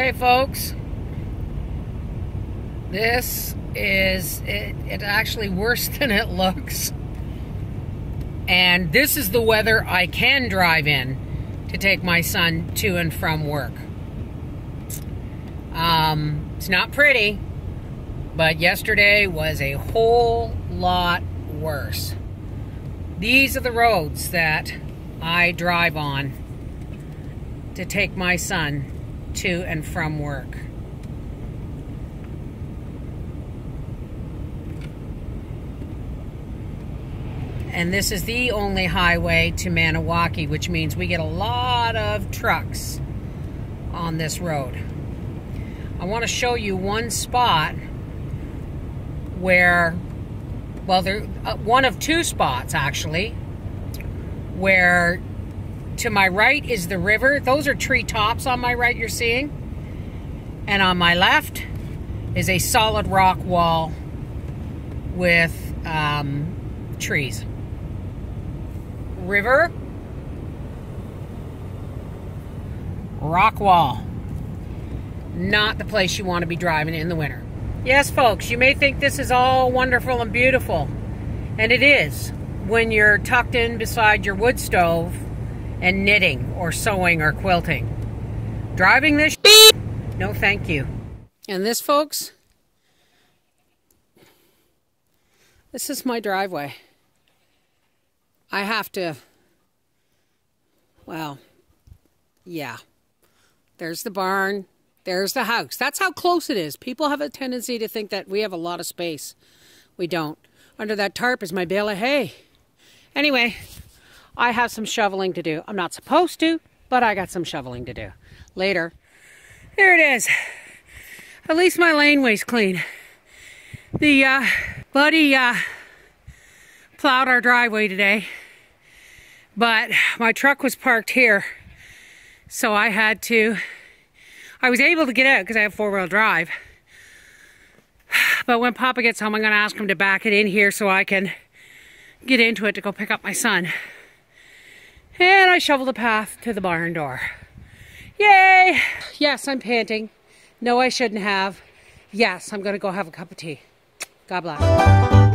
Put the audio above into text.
Okay, folks, this is it's actually worse than it looks. And this is the weather I can drive in to take my son to and from work. It's not pretty, but yesterday was a whole lot worse. These are the roads that I drive on to take my son to and from work. And this is the only highway to Maniwaki, which means we get a lot of trucks on this road. I want to show you one spot where, well, there one of two spots actually, where to my right is the river. Those are tree tops on my right you're seeing. And on my left is a solid rock wall with trees. River, rock wall. Not the place you want to be driving in the winter. Yes, folks, you may think this is all wonderful and beautiful. And it is when you're tucked in beside your wood stove and knitting or sewing or quilting. Driving this, no thank you. And this, folks, this is my driveway. I have to, well, yeah. There's the barn. There's the house. That's how close it is. People have a tendency to think that we have a lot of space. We don't. Under that tarp is my bale of hay. Anyway, I have some shoveling to do. I'm not supposed to, but I got some shoveling to do. Later. There it is. At least my laneway's clean. The buddy plowed our driveway today, but my truck was parked here, so I was able to get out because I have four-wheel drive. But when Papa gets home, I'm going to ask him to back it in here so I can get into it to go pick up my son. And I shoveled the path to the barn door. Yay! Yes, I'm panting. No, I shouldn't have. Yes, I'm going to go have a cup of tea. God bless.